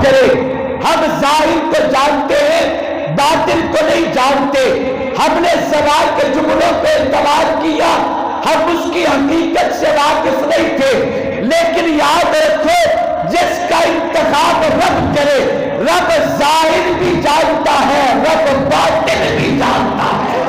کرے. ہم ظاہر کو جانتے ہیں، باطن کو نہیں جانتے. ہم نے سوال کے جملوں پہ اعتبار کیا، ہم اس کی حقیقت سے واقف نہیں تھے. لیکن یاد رکھو، جس کا انتخاب رب کرے، رب ظاہر بھی جانتا ہے، رب باطن بھی جانتا ہے،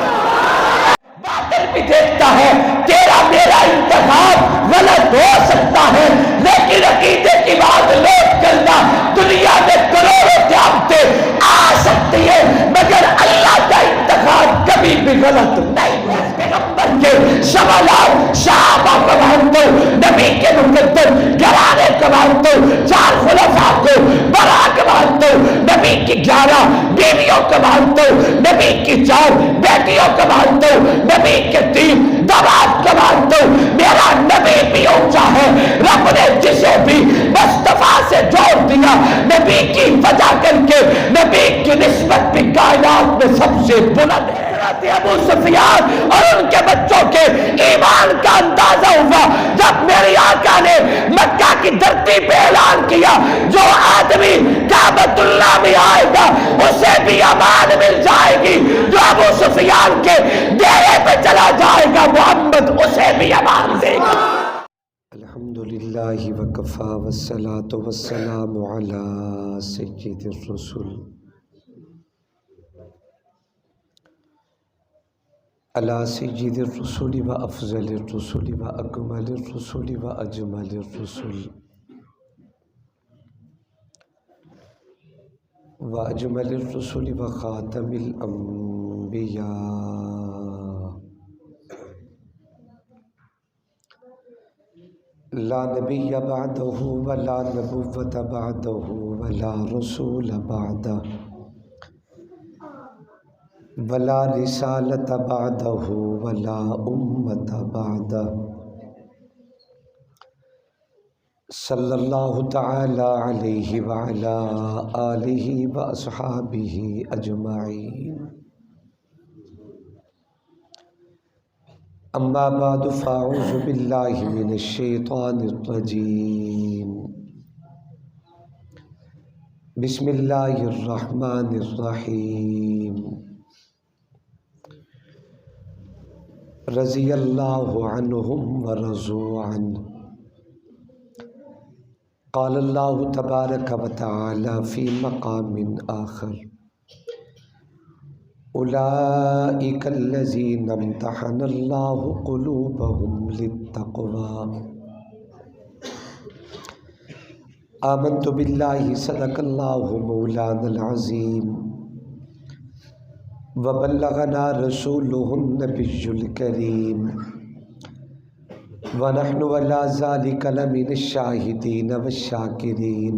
باطن بھی دیکھتا ہے. تیرا میرا انتخاب غلط ہو سکتا ہے، لیکن عقیدے کی بات لوٹ کرنا، دنیا میں کروڑوں قیامتیں آ سکتی ہے مگر اللہ کا انتخاب کبھی بھی غلط نہیں ہے. پیغمبر کے شمالات صحابہ کو مانتا ہوں، نبی کے مقدم گھرانے کو مانتا ہوں، 4 خلفاء کو براک مانتا ہوں، نبی کی 11 بیویوں کو مانتا ہوں، نبی کی 4 بیٹیوں کو مانتا ہوں، نبی کے 3 داماد کو مانتا ہوں. میرا نبی بھی اونچا ہے. رب نے جسے بھی مصطفیٰ سے جوڑ دیا، نبی کی وجہ کر کے نبی کی نسبت بھی کائنات میں سب سے بلند ہے. ابو سفیان اور ان کے بچوں کے ایمان کا اندازہ ہوا جب میرے آقا نے مکہ کی دھرتی پہ اعلان کیا، جو آدمی کعبۃ اللہ میں آئے گا اسے بھی امان مل جائے گی، جو ابو سفیان کے ڈیرے پہ چلا جائے گا محمد اسے بھی امان دے گا. الحمدللہ وکفا والصلاة والسلام علی سید الرسل علی سید الرسل و افضل الرسل و اکمل الرسل و اجمل الرسل و اجمل الرسل و خاتم الانبیاء لا نبی بعدہ ولا نبوۃ بعدہ ولا رسول بعدہ ولا رسالت بعدہ ولا امت بعدہ. صلی اللہ تعالی علیہ وعلا آلہ واصحابہ اجمعین. اما بعد فاعوذ باللہ من الشیطان الرجیم. بسم اللہ الرحمن الرحیم. رضی اللہ عنہم ورضوا عنہ. قال اللہ تبارک و تعالی فی مقام آخر اولئک الذین امتحن اللہ قلوبہم للتقوی. آمنت باللہ صدق اللہ مولانا العظیم وبلغنا رسولہ النبی الکریم ونحن علی ذلک لمن الشاہدین والشاکرین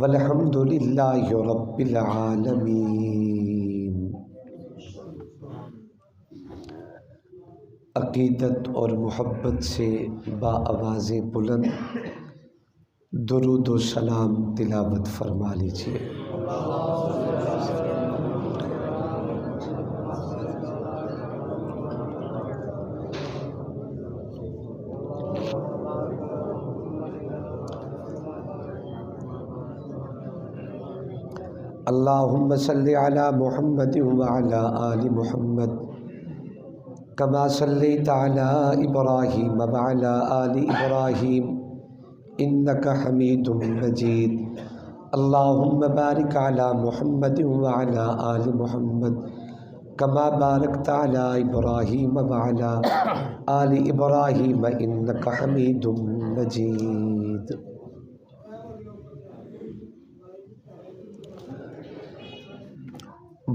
والحمد للہ رب العالمین. عقیدت اور محبت سے با آواز بلند درود و سلام تلاوت فرما لیجیے. اللہم صلی علی محمد وعلی آل محمد کما صلیت علی ابراہیم وعلی آل ابراہیم انک حمید مجید. اللہم بارک علی محمد وعلی آل محمد کما بارکت علی ابراہیم وعلی آل ابراہیم انک حمید مجید.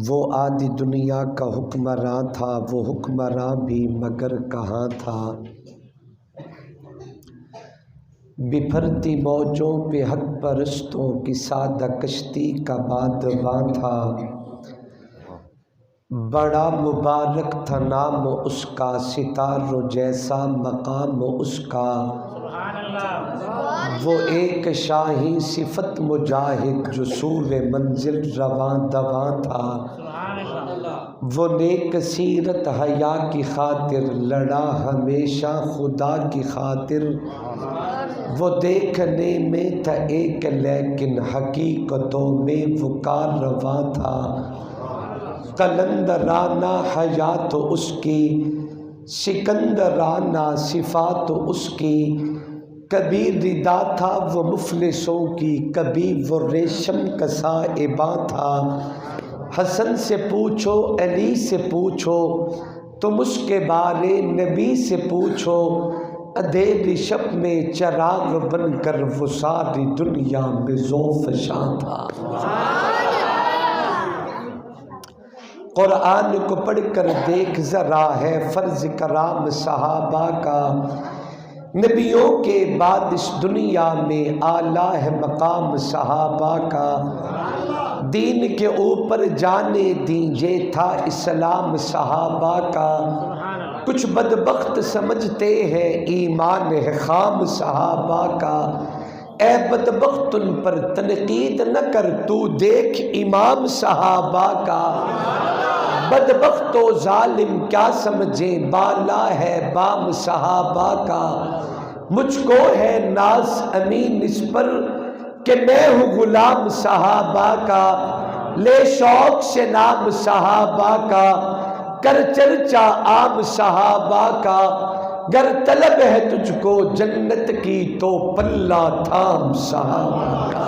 وہ آدھی دنیا کا حکمراں تھا، وہ حکمراں بھی مگر کہاں تھا. بپھرتی موجوں پہ حق پرستوں کی سادہ کشتی کا بادباں تھا. بڑا مبارک تھا نام اس کا، ستاروں جیسا مقام اس کا. وہ ایک شاہی صفت مجاہد جو سوئ منزل رواں دواں تھا. وہ نیک سیرت حیا کی خاطر لڑا ہمیشہ خدا کی خاطر. وہ دیکھنے میں تھا ایک لیکن حقیقتوں میں وہ کاررواں تھا، قلندرانہ حیات اس کی، سکندرانہ صفات اس کی، کبھی ردا تھا وہ مفلسوں کی، کبھی وہ ریشم کا سائباں تھا۔ حسن سے پوچھو علی سے پوچھو، تم اس کے بارے نبی سے پوچھو، اندھیری شب میں چراغ بن کر وہ ساری دنیا میں ذوفشاں تھا۔ قرآن کو پڑھ کر دیکھ ذرا ہے فرض کرام صحابہ کا، نبیوں کے بعد اس دنیا میں اعلیٰ ہے مقام صحابہ کا۔ دین کے اوپر جانے دیجیے تھا اسلام صحابہ کا، کچھ بدبخت سمجھتے ہیں ایمان ہے خام صحابہ کا۔ اے بدبخت ان پر تنقید نہ کر، تو دیکھ امام صحابہ کا۔ بدبخت و ظالم کیا سمجھے بالا ہے بام صحابہ کا، مجھ کو ہے ناز امین اس پر کہ میں ہوں غلام صحابہ کا۔ لے شوق سے نام صحابہ کا، کر چرچا عام صحابہ کا، گر طلب ہے تجھ کو جنت کی تو پلہ تھام صحابہ کا۔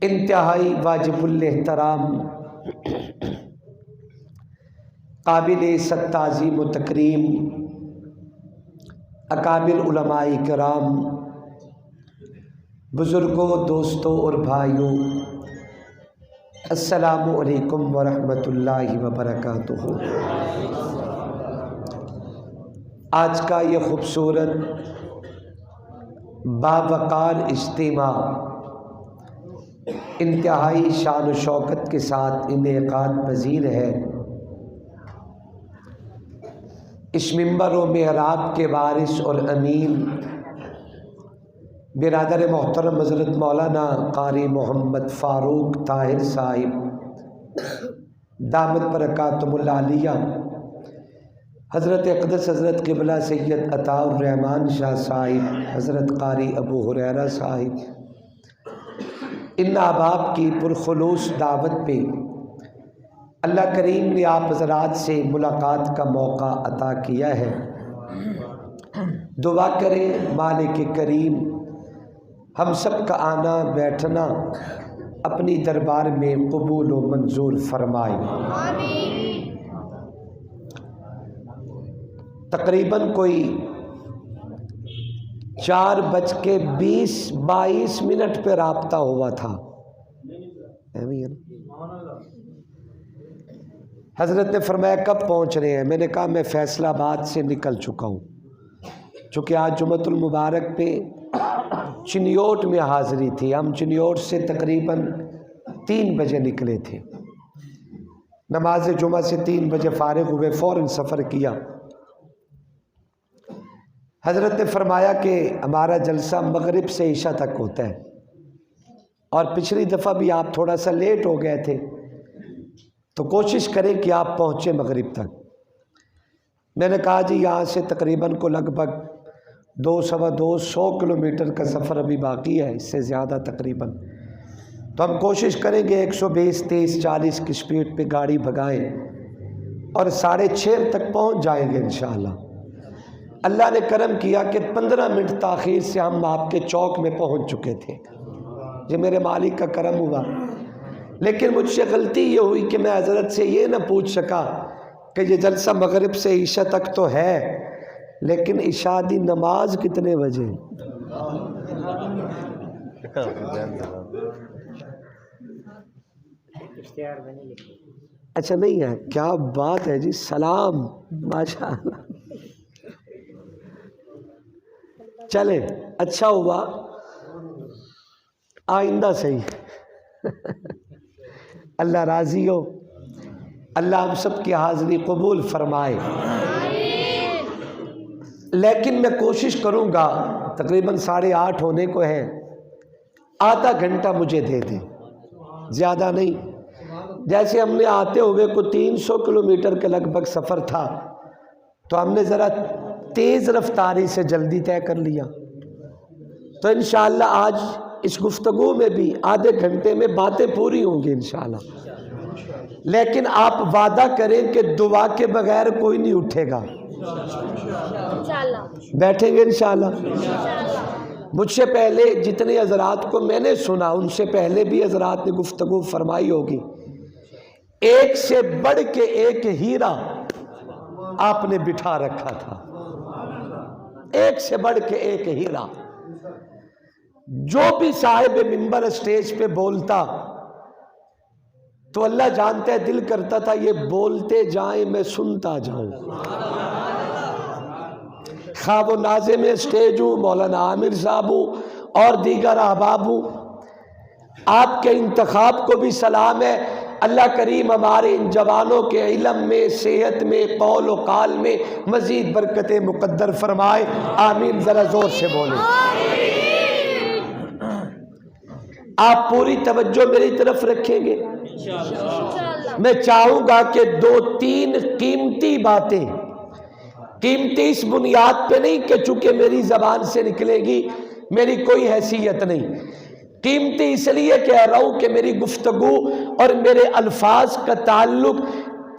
انتہائی واجب الاحترام قابل تعظیم و تکریم اکابر علماء کرام، بزرگوں، دوستوں اور بھائیوں، السلام علیکم ورحمۃ اللہ وبرکاتہ۔ آج کا یہ خوبصورت باوقار اجتماع انتہائی شان و شوکت کے ساتھ انعقاد پذیر ہے۔ اس منبر و محراب کے وارث اور امین برادر محترم حضرت مولانا قاری محمد فاروق طاہر صاحب دامت برکاتہم العالیہ، حضرت اقدس حضرت قبلہ سید عطاء الرحمن شاہ صاحب، حضرت قاری ابو ہریرہ صاحب، ان احباب کی پرخلوص دعوت پہ اللہ کریم نے آپ حضرات سے ملاقات کا موقع عطا کیا ہے۔ دعا کریں مالک کریم ہم سب کا آنا بیٹھنا اپنی دربار میں قبول و منظور فرمائے۔ تقریباً کوئی 4:20-22 پہ رابطہ ہوا تھا۔ حضرت نے فرمایا کب پہنچ رہے ہیں؟ میں نے کہا میں فیصل آباد سے نکل چکا ہوں، چونکہ آج جمعۃ المبارک پہ چنیوٹ میں حاضری تھی۔ ہم چنیوٹ سے تقریباً 3 بجے نکلے تھے، نماز جمعہ سے 3 بجے فارغ ہوئے، فوراً سفر کیا۔ حضرت نے فرمایا کہ ہمارا جلسہ مغرب سے عشاء تک ہوتا ہے، اور پچھلی دفعہ بھی آپ تھوڑا سا لیٹ ہو گئے تھے، تو کوشش کریں کہ آپ پہنچے مغرب تک۔ میں نے کہا جی یہاں سے تقریباً کو لگ بھگ 200 کلومیٹر کا سفر ابھی باقی ہے، اس سے زیادہ تقریباً، تو ہم کوشش کریں گے 120 30 40 کی سپیڈ پہ گاڑی بھگائیں اور 6:30 تک پہنچ جائیں گے انشاءاللہ۔ اللہ نے کرم کیا کہ 15 منٹ تاخیر سے ہم آپ کے چوک میں پہنچ چکے تھے، یہ میرے مالک کا کرم ہوا۔ لیکن مجھ سے غلطی یہ ہوئی کہ میں حضرت سے یہ نہ پوچھ سکا کہ یہ جلسہ مغرب سے عشاء تک تو ہے، لیکن عشاء دی نماز کتنے بجے؟ اچھا نہیں ہے، کیا بات ہے جی، سلام، ماشاءاللہ۔ چلے اچھا ہوا، آئندہ صحیح۔ اللہ راضی ہو، اللہ ہم سب کی حاضری قبول فرمائے۔ لیکن میں کوشش کروں گا، تقریباً 8:30 ہونے کو ہے، آدھا گھنٹہ مجھے دے دیں، زیادہ نہیں۔ جیسے ہم نے آتے ہوئے کو 300 کلومیٹر کے لگ بھگ سفر تھا، تو ہم نے ذرا تیز رفتاری سے جلدی طے کر لیا، تو انشاءاللہ آج اس گفتگو میں بھی آدھے گھنٹے میں باتیں پوری ہوں گی انشاءاللہ، لیکن آپ وعدہ کریں کہ دعا کے بغیر کوئی نہیں اٹھے گا، بیٹھیں گے انشاءاللہ۔ مجھ سے پہلے جتنے حضرات کو میں نے سنا، ان سے پہلے بھی حضرات نے گفتگو فرمائی ہوگی، ایک سے بڑھ کے ایک ہیرا آپ نے بٹھا رکھا تھا، ایک سے بڑھ کے ایک ہیرا۔ جو بھی صاحب منبر اسٹیج پہ بولتا تو اللہ جانتا ہے دل کرتا تھا یہ بولتے جائیں میں سنتا جاؤں، خواہ وہ ناظم اسٹیج ہوں، مولانا عامر صاحب ہوں اور دیگر احباب ہوں، آپ کے انتخاب کو بھی سلام ہے۔ اللہ کریم ہمارے ان جوانوں کے علم میں، صحت میں، قول و قال میں مزید برکتیں مقدر فرمائے، آمین۔ ذرا زور سے بولیں۔ آپ پوری توجہ میری طرف رکھیں گے، میں چاہوں گا کہ 2-3 قیمتی باتیں، قیمتی اس بنیاد پہ نہیں کہ چونکہ میری زبان سے نکلے گی میری کوئی حیثیت نہیں، قیمتی اس لیے کہہ رہا ہوں کہ میری گفتگو اور میرے الفاظ کا تعلق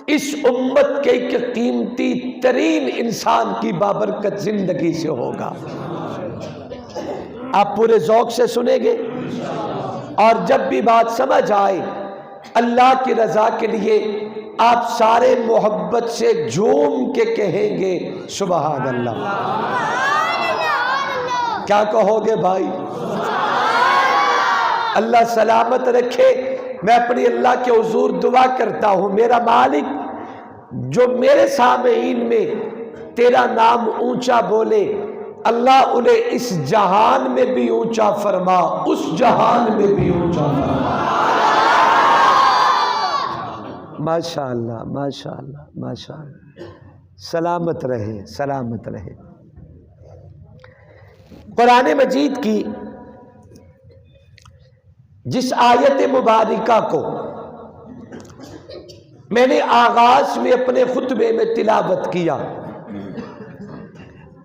اس امت کے ایک قیمتی ترین انسان کی بابرکت زندگی سے ہوگا۔ آپ پورے ذوق سے سنیں گے، اور جب بھی بات سمجھ آئے اللہ کی رضا کے لیے آپ سارے محبت سے جھوم کے کہیں گے سبحان اللہ۔ کیا کہو گے بھائی؟ اللہ سلامت رکھے۔ میں اپنی اللہ کے حضور دعا کرتا ہوں میرا مالک جو میرے سامعین میں تیرا نام اونچا بولے، اللہ انہیں اس جہان میں بھی اونچا فرما، اس جہان میں بھی اونچا فرما۔ ماشاءاللہ ماشاءاللہ ماشاءاللہ، سلامت رہے سلامت رہے۔ قرآن مجید کی جس آیت مبارکہ کو میں نے آغاز میں اپنے خطبے میں تلاوت کیا،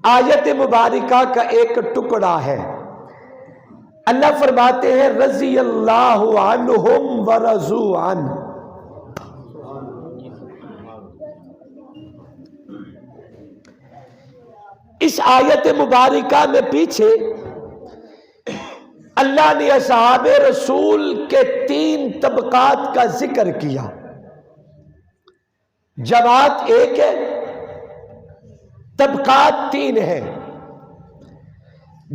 آیت مبارکہ کا ایک ٹکڑا ہے۔ اللہ فرماتے ہیں رضی اللہ عنہم ورضوا عنہ۔ اس آیت مبارکہ میں پیچھے اللہ نے اصحاب رسول کے 3 طبقات کا ذکر کیا۔ جماعت ایک ہے، طبقات 3 ہیں۔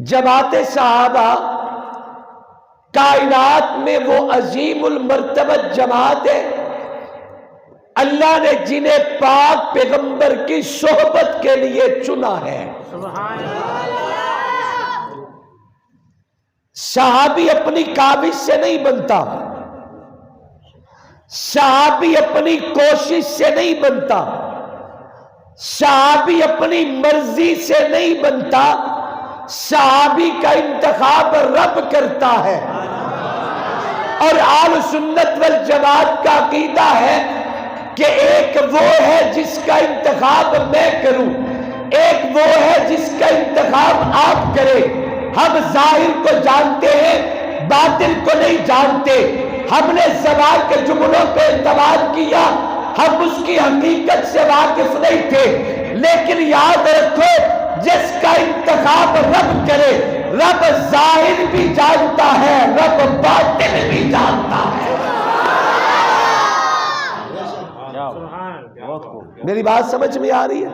جماعت صحابہ کائنات میں وہ عظیم المرتبت جماعت ہے اللہ نے جنہیں پاک پیغمبر کی صحبت کے لیے چنا ہے۔ صحابی اپنی کاوش سے نہیں بنتا، صحابی اپنی کوشش سے نہیں بنتا، صحابی اپنی مرضی سے نہیں بنتا، صحابی کا انتخاب رب کرتا ہے۔ اور اہل سنت والجماعت کا عقیدہ ہے کہ ایک وہ ہے جس کا انتخاب میں کروں، ایک وہ ہے جس کا انتخاب آپ کریں۔ ہم ظاہر کو جانتے ہیں، باطن کو نہیں جانتے۔ ہم نے زبان کے جملوں پہ اعتماد کیا، ہم اس کی حقیقت سے واقف نہیں تھے۔ لیکن یاد رکھو جس کا انتخاب رب کرے، رب ظاہر بھی جانتا ہے، رب باطن بھی جانتا ہے۔ میری بات سمجھ میں آ رہی ہے؟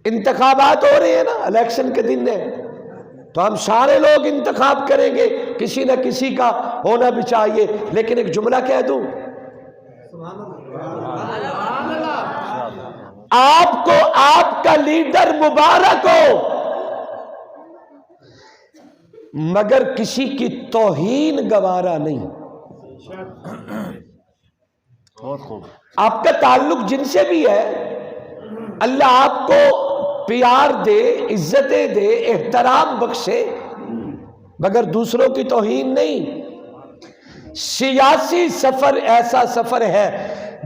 انتخابات ہو رہے ہیں نا، الیکشن کے دن ہے تو ہم سارے لوگ انتخاب کریں گے، کسی نہ کسی کا ہونا بھی چاہیے۔ لیکن ایک جملہ کہہ دوں، آپ کو آپ کا لیڈر مبارک ہو، مگر کسی کی توہین گوارا نہیں۔ آپ کا تعلق جن سے بھی ہے، اللہ آپ کو پیار دے، عزتیں دے، احترام بخشے، مگر دوسروں کی توہین نہیں۔ سیاسی سفر ایسا سفر ہے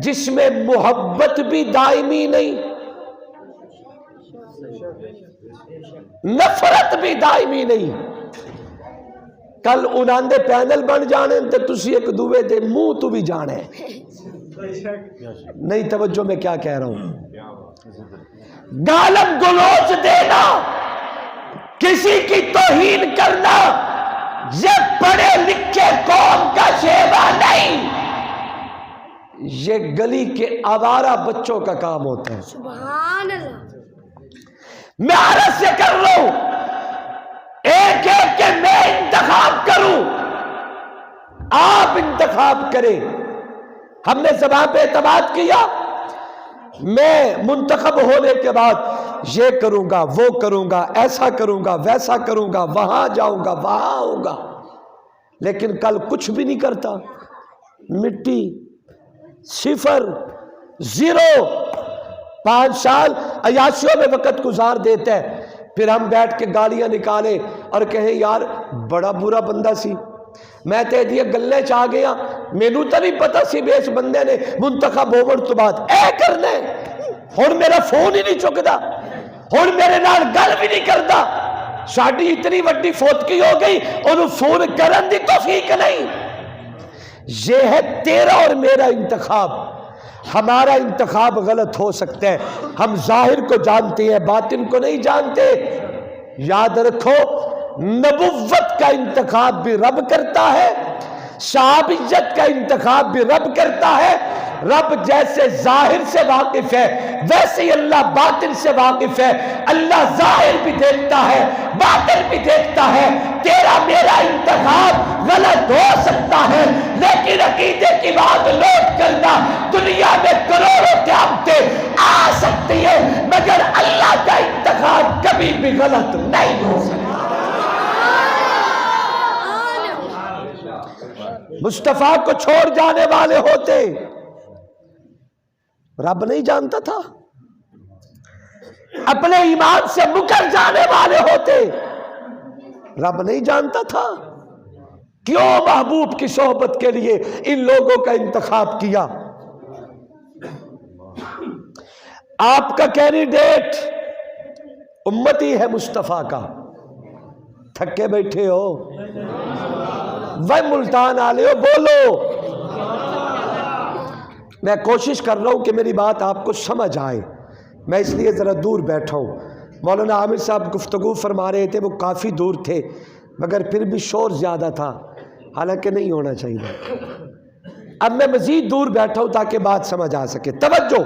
جس میں محبت بھی دائمی نہیں، نفرت بھی دائمی نہیں. کل انہاں دے پینل بن جانے تے تسی ایک دوے دے منہ تو بھی جانے. نہیں توجہ میں کیا کہہ رہا ہوں. گالم گلوچ دینا، کسی کی توہین کرنا، یہ پڑھے لکھے قوم کا شیوا نہیں، یہ گلی کے آوارہ بچوں کا کام ہوتا ہے. سبحان اللہ. میں عرض سے کر رہا ہوں، ایک ایک کے میں انتخاب کروں، آپ انتخاب کریں. ہم نے زبان پہ اعتماد کیا، میں منتخب ہونے کے بعد یہ کروں گا، وہ کروں گا، ایسا کروں گا، ویسا کروں گا، وہاں جاؤں گا، وہاں آؤں گا، لیکن کل کچھ بھی نہیں کرتا. مٹی، صفر، زیرو. 5 سال عیاشیوں میں وقت گزار دیتا ہے، پھر ہم بیٹھ کے گالیاں نکالیں اور کہیں یار بڑا برا بندہ سی، میں تے دیا گلے چاہ گیا، مینو تو نہیں پتا سی بھی اس بندے نے منتخب ہونے تو بعد اے کرنے. ہن میرا فون ہی نہیں چکدا، ہن میرے نال گل بھی نہیں کردا. ساڈی اتنی وڈی فوتگی ہو گئی، انہوں فون کرن دی توفیق نہیں. یہ ہے تیرا اور میرا انتخاب. ہمارا انتخاب غلط ہو سکتا ہے، ہم ظاہر کو جانتے ہیں، باطن کو نہیں جانتے. یاد رکھو، نبوت کا انتخاب بھی رب کرتا ہے، صحابیت کا انتخاب بھی رب کرتا ہے. رب جیسے ظاہر سے واقف ہے ویسے ہی اللہ باطن سے واقف ہے. اللہ ظاہر بھی دیکھتا ہے، باطن بھی دیکھتا ہے. تیرا میرا انتخاب غلط ہو سکتا ہے، لیکن عقیدے کی بات نوٹ کرنا، دنیا میں کروڑوں قیامتیں آ سکتی ہے مگر اللہ کا انتخاب کبھی بھی غلط نہیں ہو سکتا. مصطفیٰ کو چھوڑ جانے والے ہوتے، رب نہیں جانتا تھا. اپنے ایمان سے مکر جانے والے ہوتے، رب نہیں جانتا تھا. کیوں محبوب کی صحبت کے لیے ان لوگوں کا انتخاب کیا؟ آپ کا کینڈیڈیٹ امتی ہے مصطفیٰ کا. تھکے بیٹھے ہو، وہ ملتان والے ہو، بولو. میں کوشش کر رہا ہوں کہ میری بات آپ کو سمجھ آئے، میں اس لیے ذرا دور بیٹھا ہوں. مولانا عامر صاحب گفتگو فرما رہے تھے، وہ کافی دور تھے مگر پھر بھی شور زیادہ تھا، حالانکہ نہیں ہونا چاہیے. اب میں مزید دور بیٹھا ہوں تاکہ بات سمجھ آ سکے. توجہ،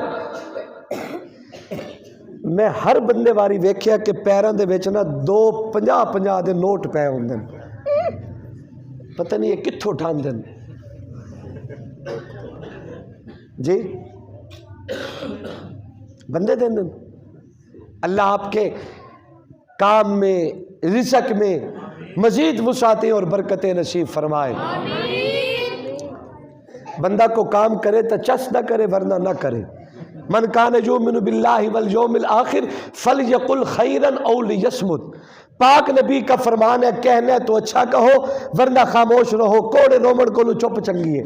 میں ہر بندے واری ویکھیا کہ پیروں دے وچ نا 2 50 دے نوٹ پے ہوندے، پتہ نہیں یہ کتھوں اٹھاندے جی، بندے دیں. اللہ آپ کے کام میں، رزق میں مزید وسعتیں اور برکتیں نصیب فرمائے. بندہ کو کام کرے تو چس نہ کرے ورنہ نہ کرے. من کان یؤمن باللہ والیوم الآخر فلیقل خیرا او لیصمت. پاک نبی کا فرمان ہے، کہنا ہے تو اچھا کہو ورنہ خاموش رہو. کوڑے رومن کو چپ چنگی ہے،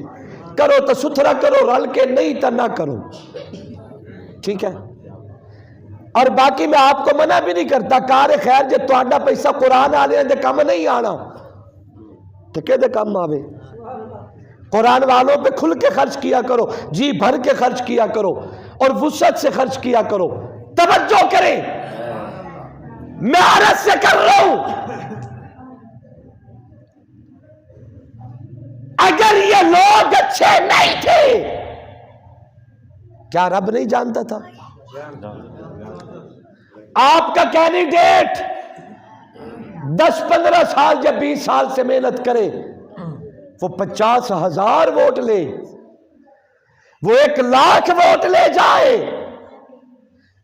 کرو تو ستھرا کرو، رل کے نہیں تو نہ کرو. ٹھیک ہے؟ اور باقی میں آپ کو منع بھی نہیں کرتا، کار خیر جے تہاڈا پیسہ قرآن والے دے کم نہیں آنا تو کہ دے کم آوے. قرآن والوں پہ کھل کے خرچ کیا کرو، جی بھر کے خرچ کیا کرو اور وسعت سے خرچ کیا کرو. توجہ کریں، میں عرض سے کر رہا ہوں، اگر یہ لوگ اچھے نہیں تھے کیا رب نہیں جانتا تھا؟ آپ کا کینڈیڈیٹ 10-15 سال یا 20 سال سے محنت کرے، وہ 50,000 ووٹ لے، وہ 1,00,000 ووٹ لے جائے،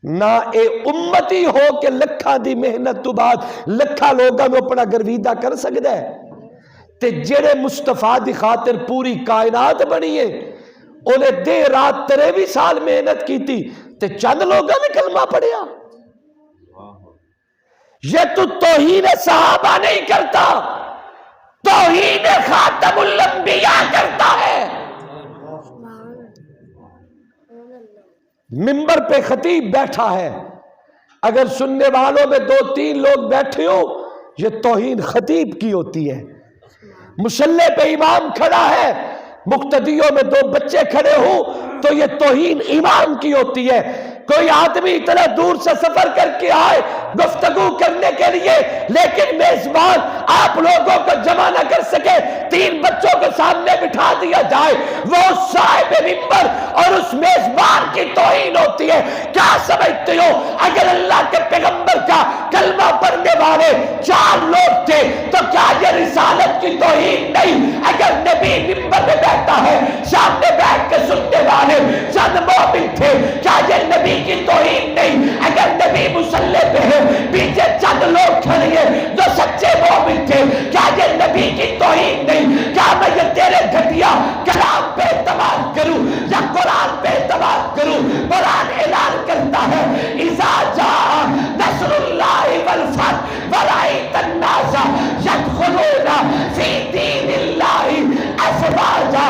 نہ اے امتی ہو کہ لکھاں دی محنت تو بعد لکھاں لوگاں نو اپنا گرویدہ کر سکتا ہے. تے جڑے مصطفیٰ دی خاطر پوری کائنات بنی ہے، انہیں دے رات 23 سال محنت کی تھی تے چند لوگاں نے کلمہ پڑھیا. یہ تو توہین صحابہ نہیں کرتا، توہین خاتم الانبیاء کرتا ہے. ممبر پہ خطیب بیٹھا ہے، اگر سننے والوں میں 2-3 لوگ بیٹھے ہو، یہ توہین خطیب کی ہوتی ہے۔ مصلی پہ امام کھڑا ہے، مقتدیوں میں 2 بچے کھڑے ہوں تو یہ توہین امام کی ہوتی ہے۔ کوئی آدمی اتنا دور سے سفر کر کے آئے گفتگو کرنے کے لیے، لیکن میزبان آپ لوگوں کو جمع نہ کر سکے، 3 بچوں کو سامنے بٹھا دیا جائے، وہ صاحب منبر اور اس میزبان کی توہین ہوتی ہے۔ کیا سمجھتے ہو اگر اللہ کے پیغمبر کا کلمہ پڑھنے والے 4 لوگ تھے تو کیا یہ رسالت کی توہین نہیں؟ اگر نبی منبر میں بیٹھتا ہے، سامنے بیٹھ کے سننے والے چند مومن تھے، کیا یہ نبی کی توہین نہیں؟ اگر نبی مصلی پہ ہے، پیچھے چند لوگ کھڑے ہیں جو سچے مومن تھے، کیا یہ نبی کی توہین نہیں؟ کیا میں یہ تیرے گھٹیا کلام پہ اعتماد کروں یا قرآن پہ اعتماد کروں؟ قرآن اعلان کرتا ہے اذا جاء نصر اللہ والفتح ورأیت الناس یدخلون فی دین اللہ افواجا۔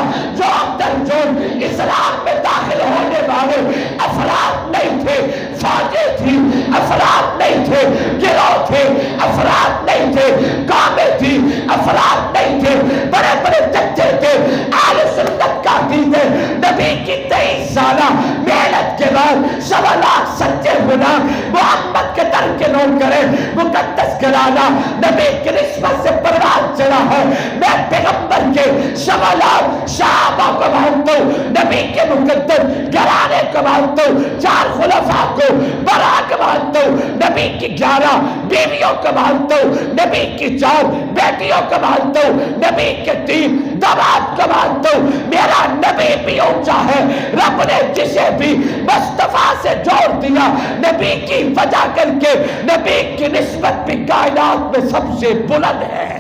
جو اسلام میں داخل ہونے والے افراد نہیں تھے، فوجیں تھی، افراد نہیں تھے، گروہ تھے، افراد نہیں تھے، قومیں تھی، افراد نہیں تھے، بڑے بڑے جتھے تھے۔ اہل سنت کا دین ہے، نبی کی 23 سالہ محنت کے بعد 1.25 لاکھ سچے غلام محمد کے در کے نوٹ کرے، مقدس کرانا نبی کی نسبت سے پروان چڑھا ہے۔ میں پیغمبر کے 1.25 لاکھ صحابہ کو مانتا ہوں، نبی کے مقدس گھرانے کو مانتا ہوں، 4 خلفاء کو براک مانتا ہوں، نبی کی 11 بیویوں کو مانتا ہوں، نبی کی 4 بیٹیوں کو مانتا ہوں، نبی کے 3 داماد کو مانتا ہوں۔ میرا نبی بھی اونچا ہے، رب نے جسے بھی مصطفیٰ سے جوڑ دیا نبی کی وجہ کر کے، نبی کی نسبت بھی کائنات میں سب سے بلند ہے۔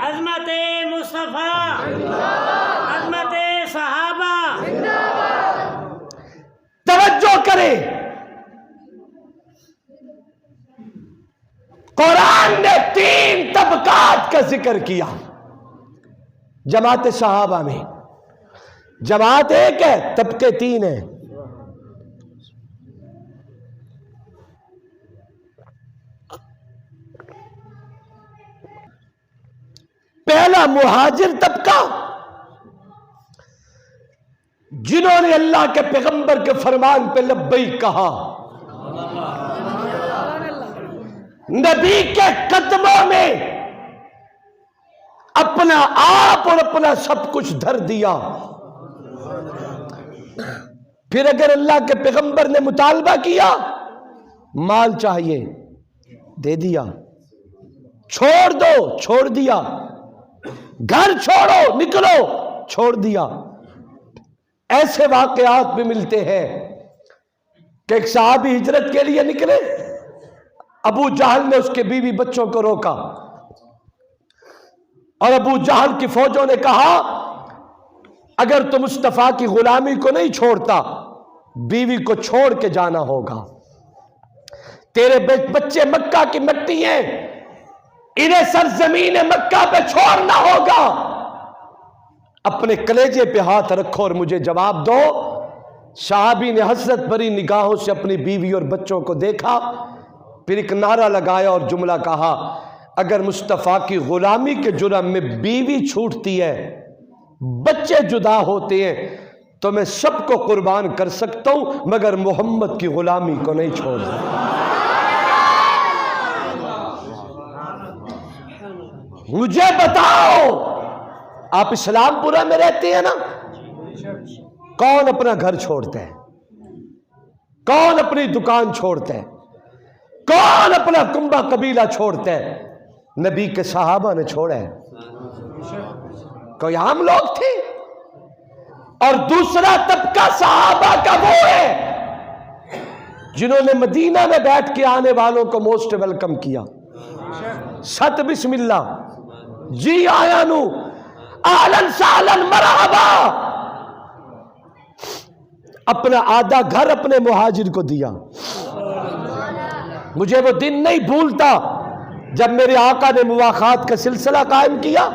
عظمت مصطفیٰ، عظمت صحابہ۔ توجہ کریں، قرآن نے 3 طبقات کا ذکر کیا جماعت صحابہ میں۔ جماعت 1 ہے، طبقے 3 ہیں۔ پہلا مہاجر طبقہ، جنہوں نے اللہ کے پیغمبر کے فرمان پہ لبیک کہا، نبی کے قدموں میں اپنا آپ اور اپنا سب کچھ دھر دیا۔ پھر اگر اللہ کے پیغمبر نے مطالبہ کیا مال چاہیے، دے دیا، چھوڑ دو، چھوڑ دیا، گھر چھوڑو، نکلو، چھوڑ دیا۔ ایسے واقعات بھی ملتے ہیں کہ ایک صحابی ہجرت کے لیے نکلے، ابو جہل نے اس کے بیوی بچوں کو روکا، اور ابو جہل کی فوجوں نے کہا اگر تم مصطفیٰ کی غلامی کو نہیں چھوڑتا، بیوی کو چھوڑ کے جانا ہوگا، تیرے بچے مکہ کی مٹی ہیں، انہیں سرزمین مکہ پہ چھوڑنا ہوگا۔ اپنے کلیجے پہ ہاتھ رکھو اور مجھے جواب دو۔ صحابی نے حسرت بھری نگاہوں سے اپنی بیوی اور بچوں کو دیکھا، پھر ایک نعرہ لگایا اور جملہ کہا، اگر مصطفیٰ کی غلامی کے جرم میں بیوی چھوٹتی ہے، بچے جدا ہوتے ہیں، تو میں سب کو قربان کر سکتا ہوں مگر محمد کی غلامی کو نہیں چھوڑ سکتا۔ مجھے بتاؤ، آپ اسلام پورہ میں رہتے ہیں نا، کون اپنا گھر چھوڑتا ہے؟ کون اپنی دکان چھوڑتا ہے؟ کون اپنا کنبہ قبیلہ چھوڑتا ہے؟ نبی کے صحابہ نے چھوڑا ہے۔ کوئی عام لوگ تھے؟ اور دوسرا طبقہ صحابہ کا وہ ہے جنہوں نے مدینہ میں بیٹھ کے آنے والوں کو موسٹ ویلکم کیا، ست بسم اللہ، جی آیا نو، اہلن سہلن مرحبا، اپنا آدھا گھر اپنے مہاجر کو دیا۔ مجھے وہ دن نہیں بھولتا جب میرے آقا نے مواخات کا سلسلہ قائم کیا،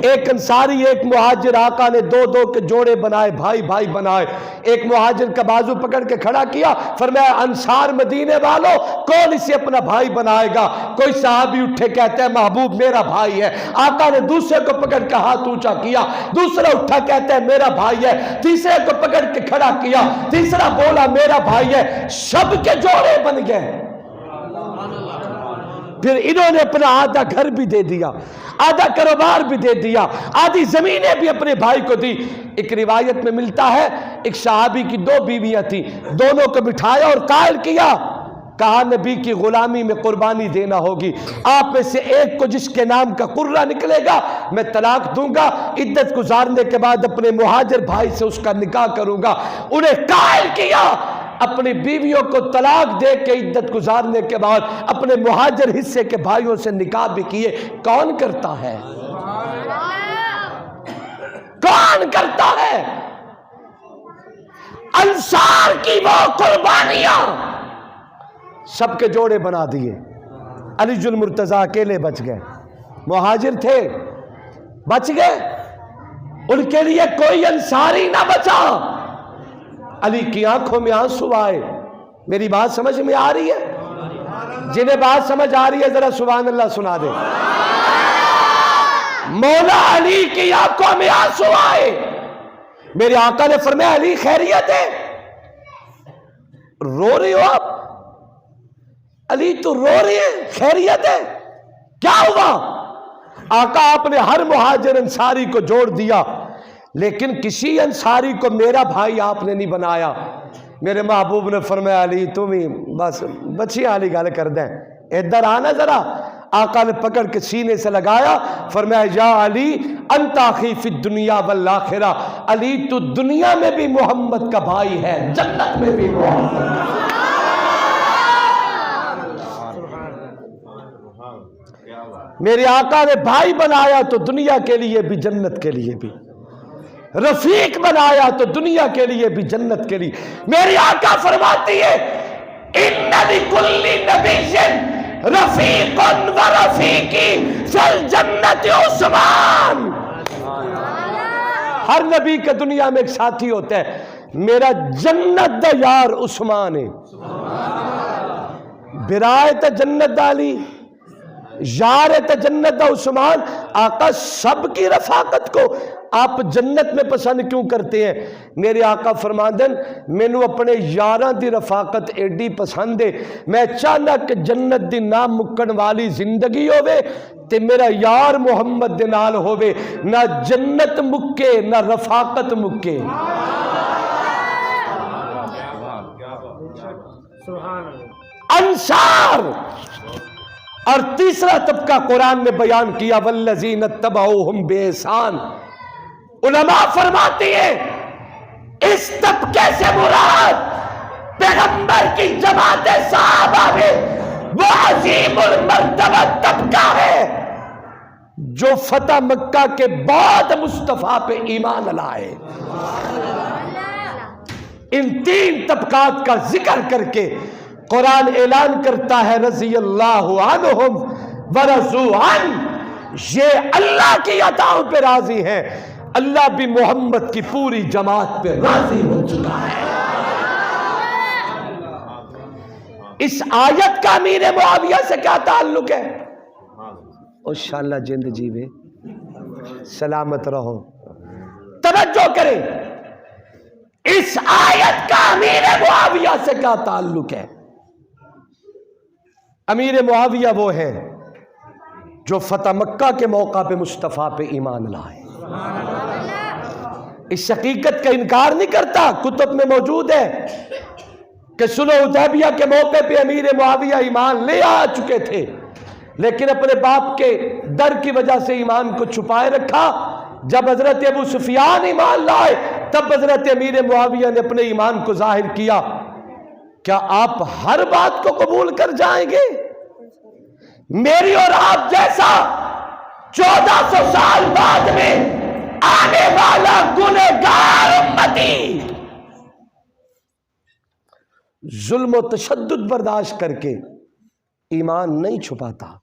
ایک انصاری ایک مہاجر، آقا نے دو دو کے جوڑے بنائے، بھائی بھائی بنائے. ایک مہاجر کا بازو پکڑ کے کھڑا کیا، فرمایا انصار مدینے والوں کون اسے اپنا بھائی بنائے گا؟ کوئی صحابی اٹھے کہتا ہے محبوب میرا بھائی ہے. آقا نے دوسرے کو پکڑ کے ہاتھ اونچا کیا، دوسرا اٹھا کہتا ہے میرا بھائی ہے. تیسرے کو پکڑ کے کھڑا کیا، تیسرا بولا میرا بھائی ہے. سب کے جوڑے بن گئے. پھر انہوں نے اپنا آدھا گھر بھی دے دیا، آدھا کاروبار بھی دے دیا، آدھی زمینیں بھی اپنے بھائی کو دی. ایک روایت میں ملتا ہے ایک صحابی کی 2 بیویاں تھیں، دونوں کو بٹھایا اور قائل کیا، کہا نبی کی غلامی میں قربانی دینا ہوگی. آپ میں سے ایک کو جس کے نام کا قرہ نکلے گا میں طلاق دوں گا، عدت گزارنے کے بعد اپنے مہاجر بھائی سے اس کا نکاح کروں گا. انہیں قائل کیا، اپنی بیویوں کو طلاق دے کے عدت گزارنے کے بعد اپنے مہاجر حصے کے بھائیوں سے نکاح بھی کیے. کون کرتا ہے؟ کون کرتا ہے؟ انصار کی وہ قربانیاں سب کے جوڑے بنا دیے. علی المرتضی اکیلے بچ گئے، مہاجر تھے بچ گئے، ان کے لیے کوئی انصاری نہ بچا. علی کی آنکھوں میں آنسو آئے. میری بات سمجھ میں آ رہی ہے؟ جنہیں بات سمجھ آ رہی ہے ذرا سبحان اللہ سنا دے. مولا علی کی آنکھوں میں آنسو آئے. میرے آقا نے فرمایا علی خیریت ہے؟ رو رہے ہو آپ؟ علی تو رو رہی ہے، خیریت ہے؟ کیا ہوا؟ آقا آپ نے ہر مہاجر انصاری کو جوڑ دیا، لیکن کسی انصاری کو میرا بھائی آپ نے نہیں بنایا. میرے محبوب نے فرمایا علی تم ہی بس بچی والی گل کر دیں، ادھر آنا ذرا. آقا نے پکڑ کے سینے سے لگایا، فرمایا یا علی انت اخی فی الدنیا والآخرہ. علی تو دنیا میں بھی محمد کا بھائی ہے، جنت میں بھی محمد کا. میرے آقا نے بھائی بنایا تو دنیا کے لیے بھی جنت کے لیے بھی، رفیق بنایا تو دنیا کے لیے بھی جنت کے لیے. میری آقا فرماتی ہے ان لکل نبی رفیق و رفیقی فی الجنت عثمان. ہر نبی کے دنیا میں ایک ساتھی ہوتا ہے، میرا جنت دا یار عثمان ہے. برائے جنت دالی، یار جنت دا عثمان. آقا سب کی رفاقت کو آپ جنت میں پسند کیوں کرتے ہیں؟ میرے آقا فرماندن مینو اپنے یاراں دی رفاقت ایڈی پسند ہے، میں چاہنا کہ جنت دی نہ مکن والی زندگی ہوئے تے میرا یار محمد دے نال ہوئے، نہ جنت مکے نہ رفاقت مکے. انصار. اور تیسرا طبقہ قرآن نے بیان کیا والذین اتبعوہم بإحسان. علماء فرماتے ہیں اس طبقے سے مراد پیغمبر کی جماعت صحابہ میں وہ عظیم المرتبہ طبقہ ہے جو فتح مکہ کے بعد مصطفیٰ پہ ایمان لائے. ان 3 طبقات کا ذکر کر کے قرآن اعلان کرتا ہے رضی اللہ عنہم ورضوا عنہ، یہ اللہ کی عطاؤں پہ راضی ہیں، اللہ بھی محمد کی پوری جماعت پہ راضی ہو چکا ہے. اس آیت کا امیر معاویہ سے کیا تعلق ہے؟ انشاءاللہ جند جیوے سلامت رہو. توجہ کریں، اس آیت کا امیر معاویہ سے کیا تعلق ہے؟ امیر معاویہ وہ ہے جو فتح مکہ کے موقع پہ مصطفیٰ پہ ایمان لائے. اس حقیقت کا انکار نہیں کرتا، کتب میں موجود ہے کہ صلح حدیبیہ کے موقع پہ امیر معاویہ ایمان لے آ چکے تھے، لیکن اپنے باپ کے ڈر کی وجہ سے ایمان کو چھپائے رکھا. جب حضرت ابو سفیان ایمان لائے تب حضرت امیر معاویہ نے اپنے ایمان کو ظاہر کیا. کیا آپ ہر بات کو قبول کر جائیں گے؟ میری اور آپ جیسا 1400 سال بعد میں آنے والا گنہگار امتی ظلم و تشدد برداشت کر کے ایمان نہیں چھپاتا.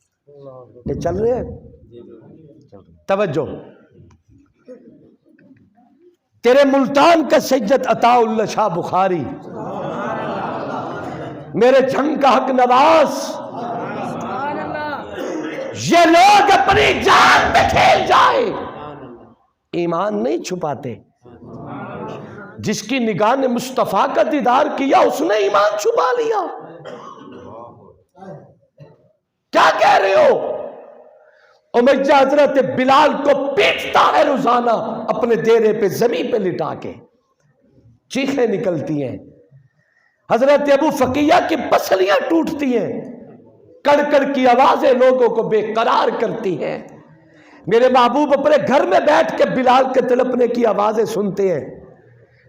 یہ چل رہے ہیں؟ توجہ. تیرے ملتان کا سید عطا اللہ شاہ بخاری، میرے جھنگ کا حق نواز، یہ لوگ اپنی جان پہ کھیل جائے، ایمان نہیں چھپاتے۔ جس کی نگاہ نے مصطفیٰ کا دیدار کیا اس نے ایمان چھپا لیا۔ کیا کہہ رہے ہو؟ امیہ حضرت بلال کو پیٹتا ہے روزانہ اپنے ڈیرے پہ زمین پہ لٹا کے، چیخیں نکلتی ہیں، حضرت ابو فقیہ کی پسلیاں ٹوٹتی ہیں، کڑکڑ کی آوازیں لوگوں کو بے قرار کرتی ہیں۔ میرے محبوب اپنے گھر میں بیٹھ کے بلال کے تڑپنے کی آوازیں سنتے ہیں۔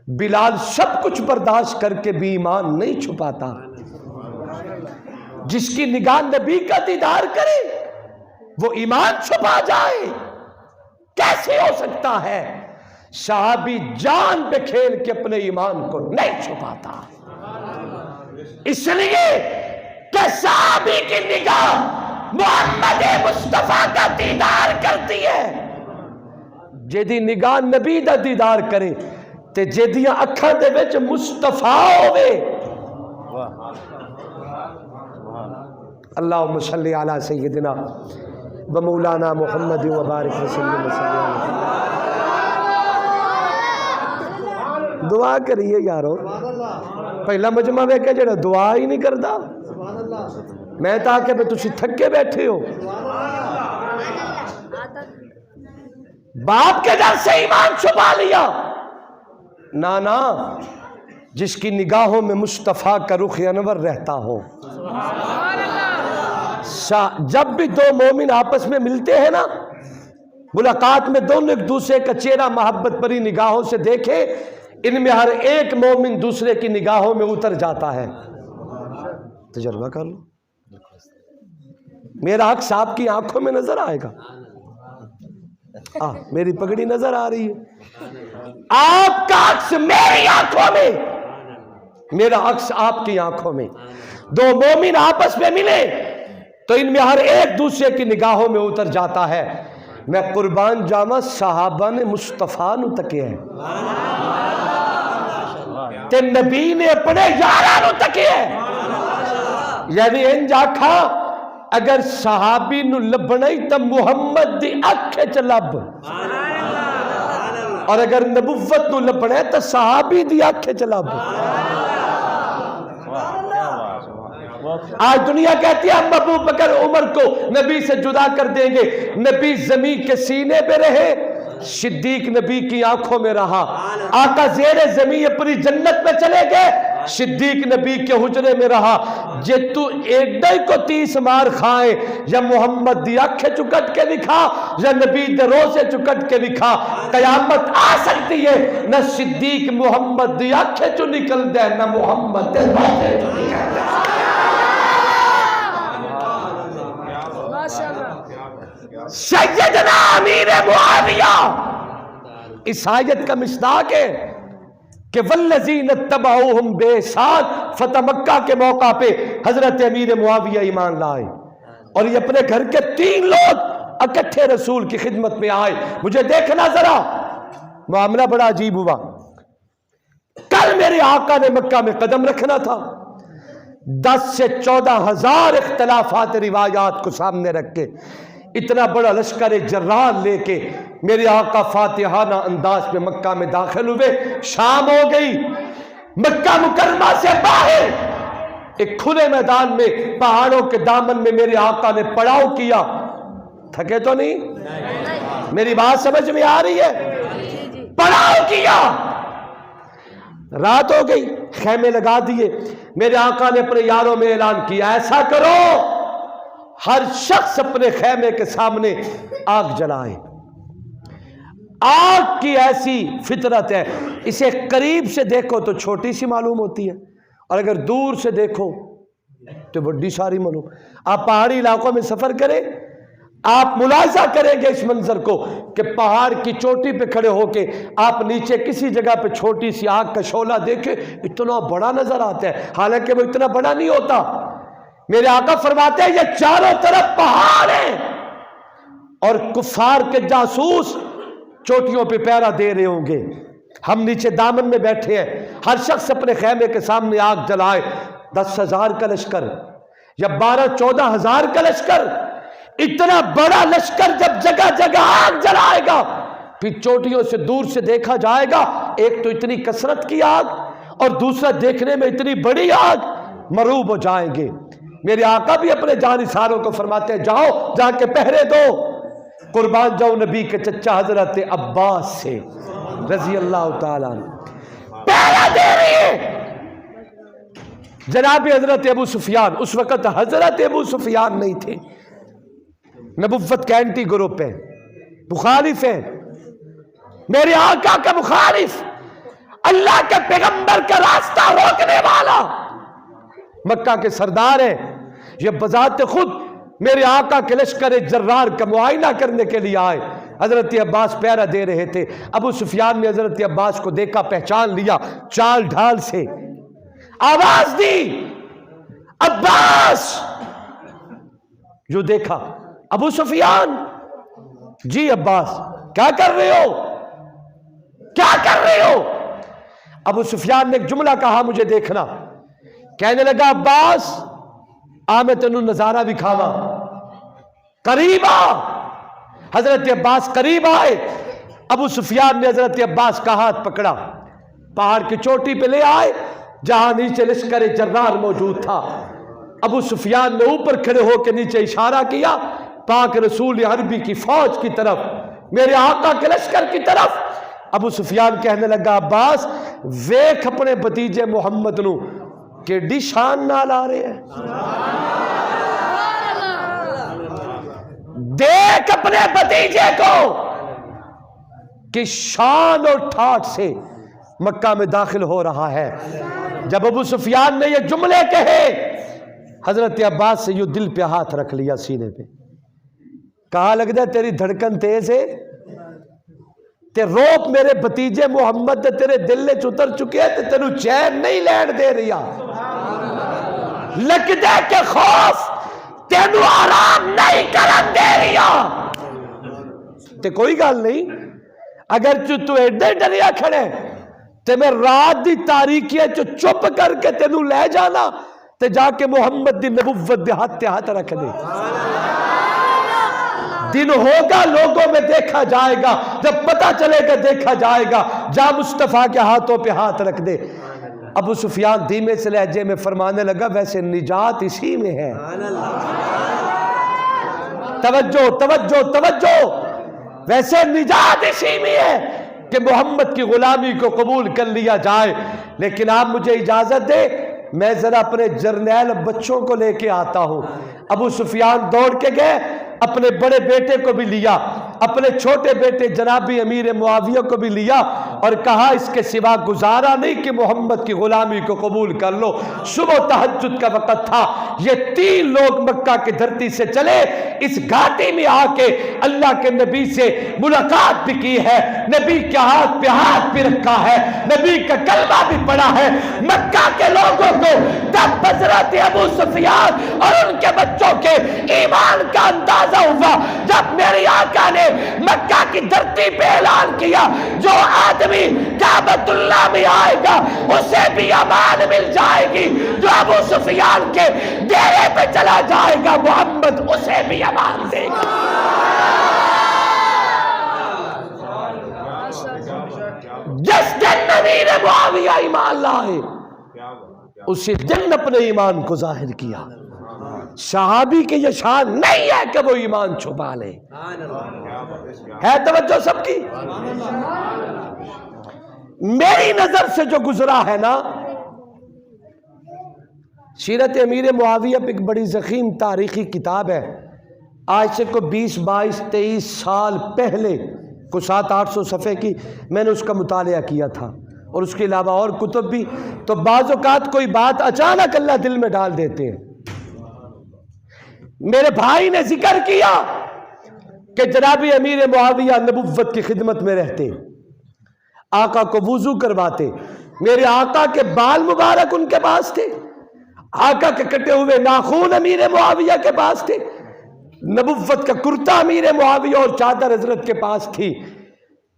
بلال سب کچھ برداشت کر کے بھی ایمان نہیں چھپاتا۔ جس کی نگاہ نبی کا دیدار کرے وہ ایمان چھپا جائے، کیسے ہو سکتا ہے؟ صحابی جان پہ کھیل کے اپنے ایمان کو نہیں چھپاتا، اس لیے کہ صحابی کی نگاہ محمد مصطفیٰ کا دیدار کرتی ہے۔ جیدی نگاہ نبی دا دیدار کرے تے جیدیاں اکھاں دے وچ مصطفیٰ ہوئے۔ اللہم صلی علی سیدنا و مولانا محمد و بارک وسلم۔ دعا کریے یارو، پہلا مجمع ویکھے جڑا دعا ہی نہیں کردا۔ میں تاکہ میں تسی تھکے بیٹھے ہو، باپ کے در سے ایمان چھپا لیا۔ نانا، جس کی نگاہوں میں مصطفیٰ کا رخ انور رہتا ہو۔ جب بھی دو مومن آپس میں ملتے ہیں نا، ملاقات میں دونوں ایک دوسرے کا چہرہ محبت بھری نگاہوں سے دیکھے، ان میں ہر ایک مومن دوسرے کی نگاہوں میں اتر جاتا ہے۔ تجربہ کر لو، میرا عکس آپ کی آنکھوں میں نظر آئے گا۔ میری پگڑی نظر آ رہی ہے، آپ کا عکس میری آنکھوں میں، میرا عکس آپ کی آنکھوں میں۔ دو مومن آپس میں ملے تو ان میں ہر ایک دوسرے کی نگاہوں میں اتر جاتا ہے۔ میں قربان جاواں صحابہ نے مصطفیٰ نو تکے ہیں تے نبی نے اپنے یاراں نو تکے ہیں۔ یعنی انج آکھا اگر صحابی نو لبنا ہی تو محمد دی اکھے چ لب، اور اگر نبوت نو لبنا ہے تو صحابی دی اکھے چ لب۔ آج دنیا کہتی ہے ہم ابو بکر عمر کو نبی سے جدا کر دیں گے۔ نبی زمین کے سینے پہ رہے، صدیق نبی کی آنکھوں میں رہا۔ آقا زیر زمین اپنی جنت میں چلے گئے، صدیق نبی کے حجرے میں رہا۔ جے تو ایڈائی کو 30 مار کھائے، یا محمد دی آنکھیں چکٹ کے دکھا یا نبی دے روزے چکٹ کے دکھا، قیامت آ سکتی ہے نہ صدیق محمد دی آنکھیں چو نکل دے نہ محمد دے روزے چو نکل دے۔ سیدنا امیر معاویہ اس آیت کا مصداق ہے کہ والذین اتبعوہم بإحسان، فتح مکہ کے موقع پہ حضرت امیر معاویہ ایمان لائے، اور یہ اپنے گھر کے 3 لوگ اکٹھے رسول کی خدمت میں آئے۔ مجھے دیکھنا ذرا، معاملہ بڑا عجیب ہوا۔ کل میرے آقا نے مکہ میں قدم رکھنا تھا، 10 سے 14 ہزار اختلافات روایات کو سامنے رکھ کے اتنا بڑا لشکر جرار لے کے میرے آقا فاتحانہ انداز میں مکہ میں داخل ہوئے۔ شام ہو گئی، مکہ مکرمہ سے باہر ایک کھلے میدان میں پہاڑوں کے دامن میں میرے آقا نے پڑاؤ کیا۔ تھکے تو نہیں؟ میری بات سمجھ میں آ رہی ہے؟ پڑاؤ کیا، رات ہو گئی، خیمے لگا دیے۔ میرے آقا نے اپنے یاروں میں اعلان کیا ایسا کرو ہر شخص اپنے خیمے کے سامنے آگ جلائے۔ آگ کی ایسی فطرت ہے، اسے قریب سے دیکھو تو چھوٹی سی معلوم ہوتی ہے، اور اگر دور سے دیکھو تو بڑی ساری معلوم۔ آپ پہاڑی علاقوں میں سفر کریں، آپ ملاحظہ کریں گے اس منظر کو کہ پہاڑ کی چوٹی پہ کھڑے ہو کے آپ نیچے کسی جگہ پہ چھوٹی سی آگ کا شعلہ دیکھیں، اتنا بڑا نظر آتا ہے، حالانکہ وہ اتنا بڑا نہیں ہوتا۔ میرے آقا فرماتے ہیں یہ چاروں طرف پہاڑ ہیں، اور کفار کے جاسوس چوٹیوں پہ پہرا دے رہے ہوں گے۔ ہم نیچے دامن میں بیٹھے ہیں، ہر شخص اپنے خیمے کے سامنے آگ جلائے، 10,000 کا لشکر یا 12-14 ہزار کا لشکر، اتنا بڑا لشکر جب جگہ جگہ آگ جلائے گا، پھر چوٹیوں سے دور سے دیکھا جائے گا، ایک تو اتنی کثرت کی آگ اور دوسرا دیکھنے میں اتنی بڑی آگ، مروب ہو جائیں گے۔ میرے آقا بھی اپنے جانثاروں کو فرماتے ہیں جاؤ جا کے پہرے دو، قربان جاؤ نبی کے چچا حضرت عباس سے رضی اللہ تعالیٰ عنہ، پہرا دے رہی ہے۔ جناب حضرت ابو سفیان، اس وقت حضرت ابو سفیان نہیں تھے، نبوت کے اینٹی گروپ ہیں، مخالف ہیں، میرے آقا کا مخالف، اللہ کے پیغمبر کا راستہ روکنے والا، مکہ کے سردار ہیں، یہ بذات خود میرے آقا کے لشکر جرار کا معائنہ کرنے کے لیے آئے۔ حضرت عباس پہرا دے رہے تھے، ابو سفیان نے حضرت عباس کو دیکھا، پہچان لیا، چال ڈھال سے آواز دی، عباس۔ جو دیکھا ابو سفیان، جی عباس کیا کر رہے ہو، کیا کر رہے ہو؟ ابو سفیان نے ایک جملہ کہا، مجھے دیکھنا، کہنے لگا عباس آ میں تینوں نظارہ دکھاواں، قریب آ۔ حضرت عباس قریب آئے، ابو سفیان نے حضرت عباس کا ہاتھ پکڑا، پہاڑ کی چوٹی پہ لے آئے جہاں نیچے لشکر جرار موجود تھا۔ ابو سفیان نے اوپر کھڑے ہو کے نیچے اشارہ کیا، پاک رسول عربی کی فوج کی طرف، میرے آقا کے لشکر کی طرف۔ ابو سفیان کہنے لگا عباس ویکھ اپنے بھتیجے محمد نو کیڑی شان نال آ رہے ہیں، دیکھ اپنے بھتیجے کو کہ شان اور ٹھاٹ سے مکہ میں داخل ہو رہا ہے۔ جب ابو سفیان نے یہ جملے کہے، حضرت عباس سے یوں دل پہ ہاتھ رکھ لیا، سینے پہ، کہا لگتا ہے تیری دھڑکن تیز ہے، تے روپ میرے بھتیجے محمد تے تیرے دل نے چتر چکے ہیں، تے تینوں چین نہیں لین دے رہا، لگتا ہے کہ خوف تینوں آرام نہیں کرن دے رہا۔ تے کوئی گل نہیں، اگر تو ایڈے ڈریا کھڑے تے میں رات دی تاریکی چپ کر کے تینوں لے جانا، تے جا کے محمد دی نبوت دے ہاتھ رکھ دے۔ دن ہوگا لوگوں میں دیکھا جائے گا، جب پتہ چلے گا دیکھا جائے گا، جا مصطفیٰ کے ہاتھوں پہ ہاتھ رکھ دے۔ ابو سفیان دھیمے سے لہجے میں فرمانے لگا ویسے نجات اسی میں ہے۔ توجہ توجہ توجہ، ویسے نجات اسی میں ہے کہ محمد کی غلامی کو قبول کر لیا جائے۔ لیکن آپ مجھے اجازت دے، میں ذرا اپنے جرنیل بچوں کو لے کے آتا ہوں۔ ابو سفیان دوڑ کے گئے، اپنے بڑے بیٹے کو بھی لیا، اپنے چھوٹے بیٹے جنابی امیر معاویہ کو بھی لیا، اور کہا اس کے سوا گزارا نہیں کہ محمد کی غلامی کو قبول کر لو۔ صبح تہجد کا وقت تھا، یہ 3 لوگ مکہ کی دھرتی سے چلے، اس گھاٹی میں آ کے اللہ کے نبی سے ملاقات بھی کی ہے، نبی کے ہاتھ بھی رکھا ہے، نبی کا کلمہ بھی پڑھا ہے۔ مکہ کے لوگوں کو جب حضرت ابو سفیان اور ان کے بچوں کے ایمان کا اندازہ ہوا، جب میرے آقا نے مکہ کی دھرتی پہ اعلان کیا جو آدمی کعبۃ اللہ میں آئے گا اسے بھی امان مل جائے گی، جو ابو سفیان کے ڈیرے پہ چلا جائے گا محمد اسے بھی امان دے گا۔ جس دن امیر معاویہ ایمان لائے اسی دن اپنے ایمان کو ظاہر کیا۔ صحابی کی یہ شان نہیں ہے کہ وہ ایمان چھپا لے، ہے توجہ سب کی؟ میری نظر سے جو گزرا ہے نا، سیرت امیر معاویہ ایک بڑی ضخیم تاریخی کتاب ہے، آج سے کو 20 22 23 سال پہلے کو 700-800 صفحے کی میں نے اس کا مطالعہ کیا تھا، اور اس کے علاوہ اور کتب بھی۔ تو بعض اوقات کوئی بات اچانک اللہ دل میں ڈال دیتے ہیں۔ میرے بھائی نے ذکر کیا کہ جناب امیر معاویہ نبوت کی خدمت میں رہتے، آقا کو وضو کرواتے، میرے آقا کے بال مبارک ان کے پاس تھے، آقا کے کٹے ہوئے ناخون امیر معاویہ کے پاس تھے، نبوت کا کرتا امیر معاویہ اور چادر حضرت کے پاس تھی۔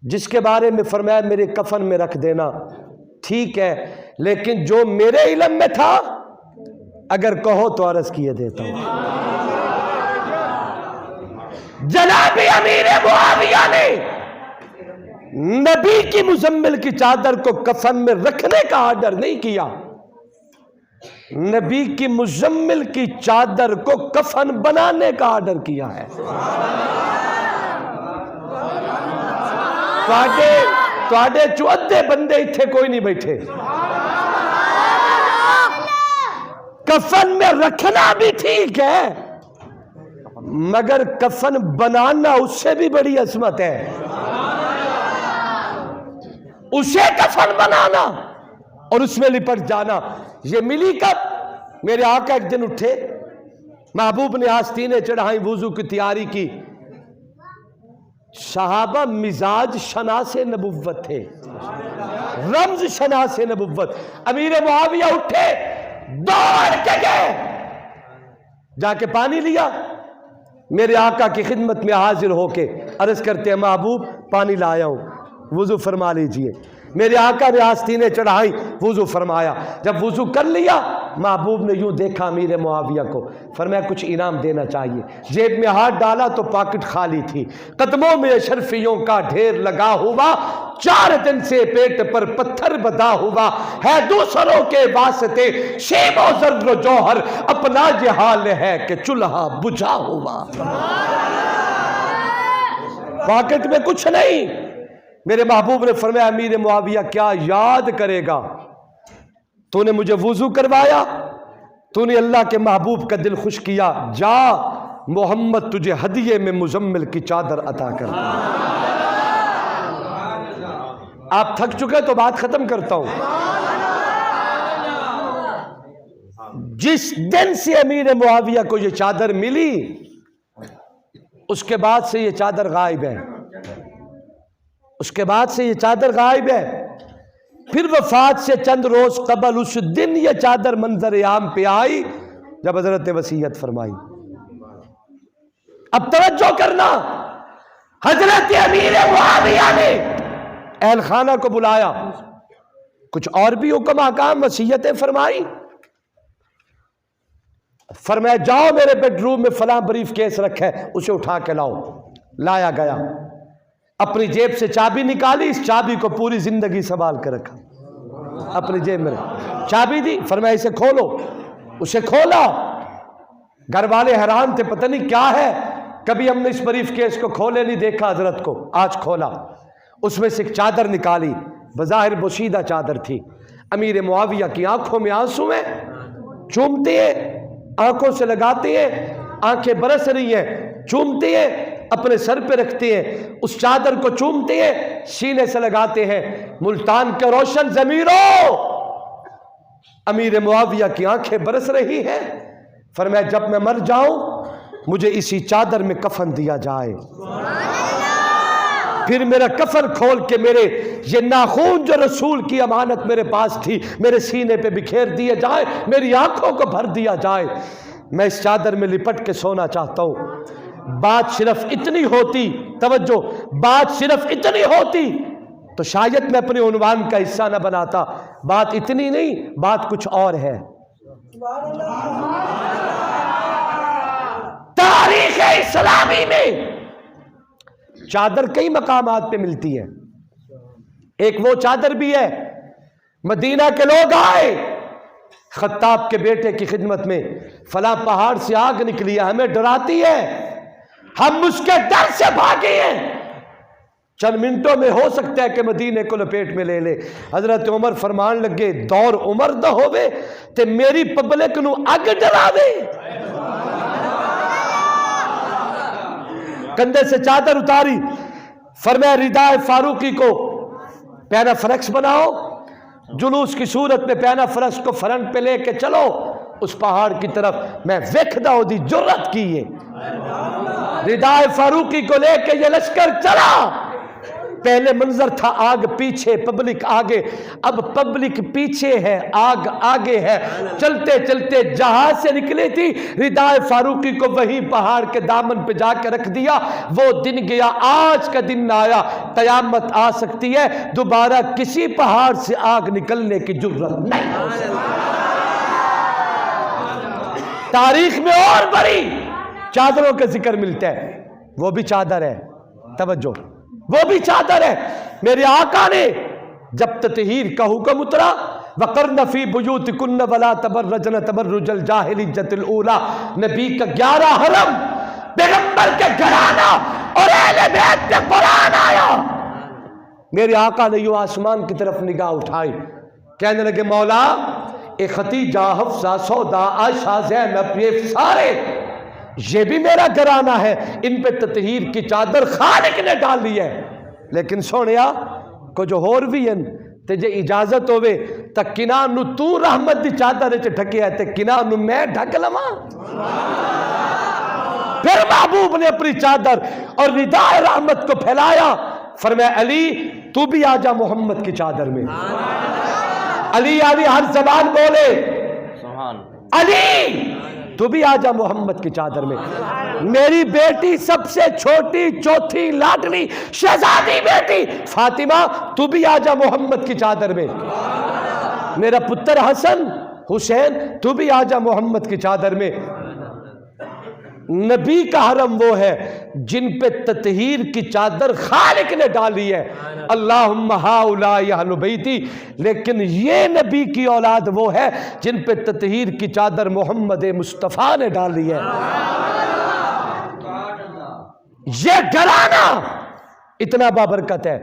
جس کے بارے میں فرمایا میرے کفن میں رکھ دینا، ٹھیک ہے، لیکن جو میرے علم میں تھا اگر کہو تو عرض کیے دیتا ہوں۔ جناب امیر معاویہ نے نبی کی مزمل کی چادر کو کفن میں رکھنے کا آرڈر نہیں کیا، نبی کی مزمل کی چادر کو کفن بنانے کا آرڈر کیا ہے۔ تواڈے چودے بندے اتھے کوئی نہیں بیٹھے، کفن میں رکھنا بھی ٹھیک ہے مگر کفن بنانا اس سے بھی بڑی عظمت ہے، اسے کفن بنانا اور اس میں لپٹ جانا۔ یہ ملی کب؟ میرے آقا ایک دن اٹھے، محبوب نے آستینیں چڑھائیں، وضو کی تیاری کی، صحابہ مزاج شناس نبوت تھے، رمز شناس نبوت۔ امیر معاویہ اٹھے، دوڑ کے گئے، جا کے پانی لیا، میرے آقا کی خدمت میں حاضر ہو کے عرض کرتے ہیں محبوب پانی لایا ہوں، وضو فرما لیجئے۔ میرے آقا نے آستینیں چڑھائی، وضو فرمایا۔ جب وضو کر لیا، محبوب نے یوں دیکھا امیر معاویہ کو، فرمایا کچھ انعام دینا چاہیے۔ جیب میں ہاتھ ڈالا تو پاکٹ خالی تھی، قدموں میں اشرفیوں کا ڈھیر لگا ہوا، 4 دن سے پیٹ پر پتھر بدا ہوا ہے، دوسروں کے واسطے شیب و زر و جوہر، اپنا یہ حال ہے کہ چولہا بجھا ہوا۔ پاکٹ میں کچھ نہیں۔ میرے محبوب نے فرمایا امیر معاویہ کیا یاد کرے گا؟ تو نے مجھے وضو کروایا، تو نے اللہ کے محبوب کا دل خوش کیا، جا محمد تجھے ہدیے میں مزمل کی چادر عطا کر۔ آپ تھک چکے تو بات ختم کرتا ہوں۔ جس دن سے امیر معاویہ کو یہ چادر ملی اس کے بعد سے یہ چادر غائب ہے، اس کے بعد سے یہ چادر غائب ہے۔ پھر وفات سے چند روز قبل اس دن یہ چادر منظر عام پہ آئی جب حضرت وصیت فرمائی۔ اب توجہ کرنا، حضرت امیر معاویہ نے اہل خانہ کو بلایا، کچھ اور بھی حکم احکام وصیتیں فرمائی، فرمایا جاؤ میرے بیڈ روم میں فلاں بریف کیس رکھا ہے اسے اٹھا کے لاؤ۔ لایا گیا، اپنی جیب سے چابی نکالی، اس چابی کو پوری زندگی سنبھال کر رکھا، اپنی جیب میں چابی دی، فرمایا اسے کھولو، اسے کھولا۔ گھر والے حیران تھے، پتہ نہیں کیا ہے، کبھی ہم نے اس بریف کیس کو کھولے نہیں دیکھا حضرت کو، آج کھولا، اس میں سے ایک چادر نکالی، بظاہر بوسیدہ چادر تھی۔ امیر معاویہ کی آنکھوں میں آنسو ہیں، چومتے ہیں، آنکھوں سے لگاتے ہیں، آنکھیں برس رہی ہیں، چومتے ہیں، اپنے سر پہ رکھتے ہیں، اس چادر کو چومتے ہیں، سینے سے لگاتے ہیں۔ ملتان کے روشن ضمیروں، امیر معاویہ کی آنکھیں برس رہی ہیں، فرمایا جب میں مر جاؤں مجھے اسی چادر میں کفن دیا جائے، پھر میرا کفن کھول کے میرے یہ ناخون جو رسول کی امانت میرے پاس تھی میرے سینے پہ بکھیر دیے جائے، میری آنکھوں کو بھر دیا جائے، میں اس چادر میں لپٹ کے سونا چاہتا ہوں۔ بات صرف اتنی ہوتی، توجہ، بات صرف اتنی ہوتی تو شاید میں اپنے عنوان کا حصہ نہ بناتا، بات اتنی نہیں، بات کچھ اور ہے۔ تاریخ اسلامی میں چادر کئی مقامات پہ ملتی ہے، ایک وہ چادر بھی ہے، مدینہ کے لوگ آئے خطاب کے بیٹے کی خدمت میں، فلاں پہاڑ سے آگ نکلی ہے، ہمیں ڈراتی ہے، ہم اس کے ڈر سے بھاگے ہیں، چند منٹوں میں ہو سکتا ہے کہ مدینے کو لپیٹ میں لے لے۔ حضرت عمر فرمان لگے دور عمر دا ہوئے تے میری پبلک نو اگ ڈراوے۔ کندھے سے چادر اتاری، فرمایا ردائے فاروقی کو پینا فرکس بناؤ، جلوس کی صورت میں پینا فرکس کو فرنٹ پہ لے کے چلو اس پہاڑ کی طرف۔ میں ویکھدا ہو دی جرت کی ہے، ردائے فاروقی کو لے کے یہ لشکر چلا، پہلے منظر تھا آگ پیچھے پبلک آگے، اب پبلک پیچھے ہے آگ آگے ہے. چلتے چلتے جہاں سے نکلی تھی ردائے فاروقی کو وہی پہاڑ کے دامن پہ جا کے رکھ دیا. وہ دن گیا، آج کا دن نہ آیا. قیامت آ سکتی ہے، دوبارہ کسی پہاڑ سے آگ نکلنے کی جرت نہیں. تاریخ میں اور بڑی چادروں کا ذکر ملتا ہے، وہ بھی چادر ہے. توجہ، وہ بھی چادر ہے. میرے آقا نے جب تطہیر کا حکم اترا، وَقَرْنَ فِي بُيُوتِكُنَّ وَلَا تَبَرَّجْنَ تَبَرُّجَ الْجَاهِلِيَّةِ الْأُولَى، نبی کا 11 حرم، پیغمبر کے گھرانہ اور اہل بیت پہ قرآن آیا. میرے آقا نے یوں آسمان کی طرف نگاہ اٹھائی، کہنے لگے مولا، اے ختیجہ، حفصہ، سودا، عائشہ، زینب، یہ سارے یہ بھی میرا گھرانہ ہے، ان پہ تطہیر کی چادر خالق نے ڈالی ہے. لیکن سونیا کچھ اور بھی ہیں، تجھے اجازت ہوئے تا کنانو تو رحمت دی چادر چ ڈھکیا ہے تے کنانو میں ڈھک لواں. پھر محبوب نے اپنی چادر اور ردائے رحمت کو پھیلایا. فرمایا علی تو بھی آ جا محمد کی چادر میں. علی علی ہر زبان بولے علی تو بھی آ جا محمد کی چادر میں. میری بیٹی سب سے چھوٹی چوتھی لاڈلی شہزادی بیٹی فاطمہ تو بھی آ جا محمد کی چادر میں. میرا پتر حسن حسین تو بھی آ جا محمد کی چادر میں. نبی کا حرم وہ ہے جن پہ تطہیر کی چادر خالق نے ڈالی ہے. اللہم ہؤلاء اہل بیتی. لیکن یہ نبی کی اولاد وہ ہے جن پہ تطہیر کی چادر محمد مصطفیٰ نے ڈالی ہے. یہ گھرانہ اتنا بابرکت ہے،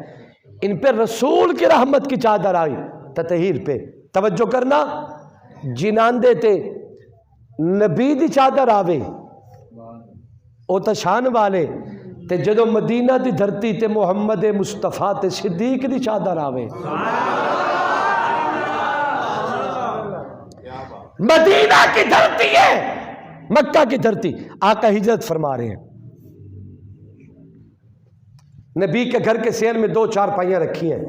ان پہ رسول کی رحمت کی چادر آئی تطہیر پہ. توجہ کرنا، جناندے تے نبی دی چادر آوے او تا شان والے تے جدو مدینہ دی دھرتی تے محمد مصطفیٰ تے صدیق دی چادر آوے. مدینہ کی دھرتی ہے، مکہ کی دھرتی. آقا ہجرت فرما رہے ہیں، نبی کے گھر کے سین میں 2 چارپائیاں رکھی ہیں.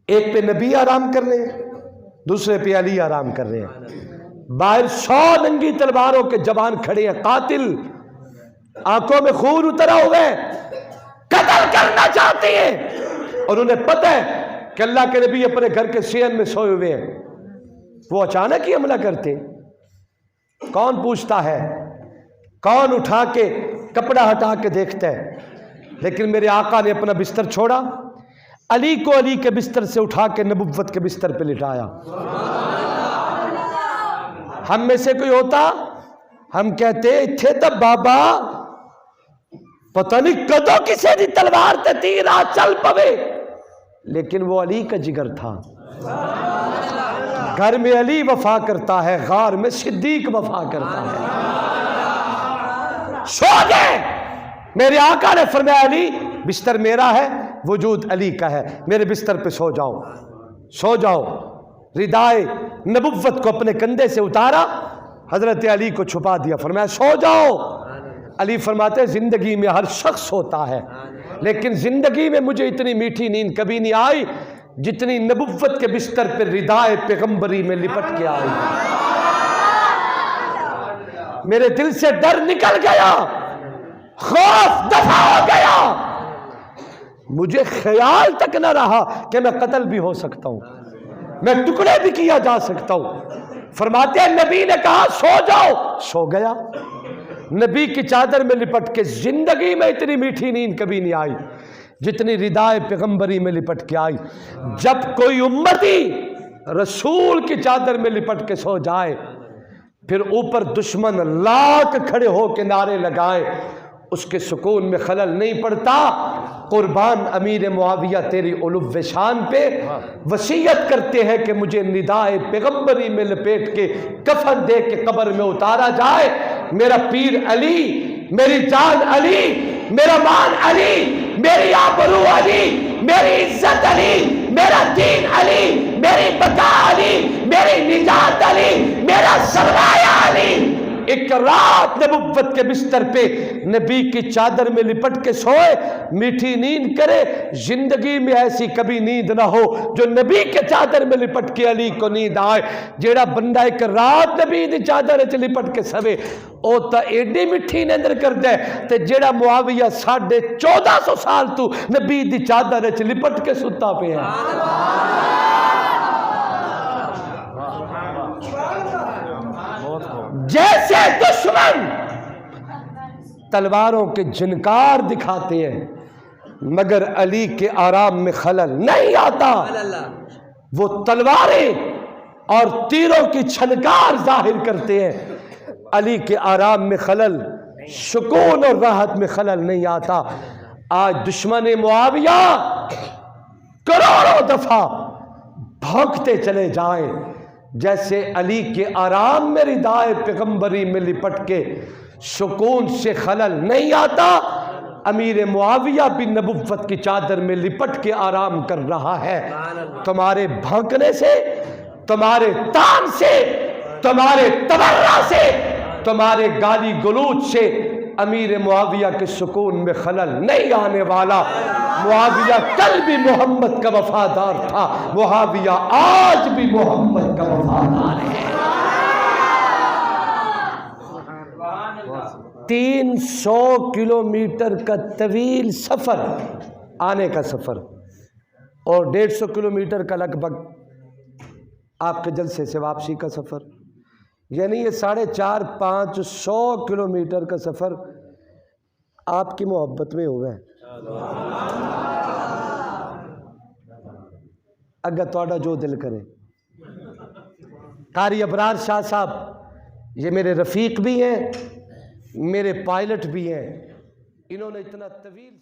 ایک پہ نبی آرام کر رہے ہیں، دوسرے پہ علی آرام کر رہے ہیں. باہر 100 ننگی تلواروں کے جوان کھڑے ہیں، قاتل آنکھوں میں خون اترا ہوئے قتل کرنا چاہتے ہیں، اور انہیں پتہ ہے کہ اللہ کے نبی اپنے گھر کے سین میں سوئے ہوئے ہیں. وہ اچانک ہی حملہ کرتے. کون پوچھتا ہے، کون اٹھا کے کپڑا ہٹا کے دیکھتا ہے. لیکن میرے آقا نے اپنا بستر چھوڑا، علی کو علی کے بستر سے اٹھا کے نبوت کے بستر پہ لٹایا. ہم میں سے کوئی ہوتا ہم کہتے تھے تب بابا پتہ نہیں کدو کسی دی تلوار تے تیر آ چل پوے. لیکن وہ علی کا جگر تھا. گھر میں علی وفا کرتا ہے، غار میں صدیق وفا کرتا ہے. سو گئے. میرے آقا نے فرمایا علی بستر میرا ہے، وجود علی کا ہے، میرے بستر پہ سو جاؤ سو جاؤ. ردائے نبوت کو اپنے کندھے سے اتارا، حضرت علی کو چھپا دیا، فرمایا سو جاؤ. علی فرماتے زندگی میں ہر شخص ہوتا ہے، لیکن زندگی میں مجھے اتنی میٹھی نیند کبھی نہیں آئی جتنی نبوت کے بستر پر ردائے پیغمبری میں لپٹ کے آئی. میرے دل سے ڈر نکل گیا، خوف دفع ہو گیا. مجھے خیال تک نہ رہا کہ میں قتل بھی ہو سکتا ہوں، میں ٹکڑے بھی کیا جا سکتا ہوں. فرماتے ہیں نبی نے کہا سو جاؤ، سو گیا. نبی کی چادر میں لپٹ کے زندگی میں اتنی میٹھی نیند کبھی نہیں آئی جتنی ردائے پیغمبری میں لپٹ کے آئی. جب کوئی امتی رسول کی چادر میں لپٹ کے سو جائے، پھر اوپر دشمن لاکھ کھڑے ہو کے نعرے لگائے، اس کے سکون میں خلل نہیں پڑتا. قربان امیر معاویہ تیری علو شان پہ وصیت کرتے ہیں کہ مجھے ندائے پیغمبری میں لپیٹ کے کفن دے کے قبر میں اتارا جائے. میرا پیر علی، میری جان علی، میرا مان علی، میری آبرو علی، میری عزت علی، میرا دین علی، میری بقا علی، میری نجات علی، میرا سرمایہ علی. ایک رات نبوت کے بستر پہ نبی کی چادر میں لپٹ کے سوئے، میٹھی نیند کرے، زندگی میں ایسی کبھی نیند نہ ہو جو نبی کے چادر میں لپٹ کے علی کو نیند آئے۔ جیڑا بندہ ایک رات نبی دی چادر وچ لپٹ کے سوے او تا ایڈی میٹھی نیند کردا ہے، تے جیڑا معاویہ 1450 سال تو نبی دی چادر وچ لپٹ کے ستا پیا ہے۔ جیسے دشمن تلواروں کے جھنکار دکھاتے ہیں مگر علی کے آرام میں خلل نہیں آتا، وہ تلواریں اور تیروں کی چھنکار ظاہر کرتے ہیں، علی کے آرام میں خلل، سکون اور راحت میں خلل نہیں آتا۔ آج دشمن معاویہ کروڑوں دفعہ بھونکتے چلے جائیں، جیسے علی کے آرام میں ردائے پیغمبری میں لپٹ کے سکون سے خلل نہیں آتا، امیر معاویہ بھی نبوت کی چادر میں لپٹ کے آرام کر رہا ہے۔ تمہارے بھونکنے سے، تمہارے تان سے، تمہارے تبرہ سے، تمہارے گالی گلوچ سے امیر معاویہ کے سکون میں خلل نہیں آنے والا۔ معاویہ کل بھی محمد کا وفادار تھا، معاویہ آج بھی محمد کا وفادار ہے۔ 300 کلومیٹر کا طویل سفر، آنے کا سفر، اور 150 کلومیٹر کا لگ بھگ آپ کے جلسے سے واپسی کا سفر، یعنی یہ 450-500 کلومیٹر کا سفر آپ کی محبت میں ہوا ہے۔ اگر توڑا جو دل کرے۔ قاری ابرار شاہ صاحب یہ میرے رفیق بھی ہیں، میرے پائلٹ بھی ہیں، انہوں نے اتنا طویل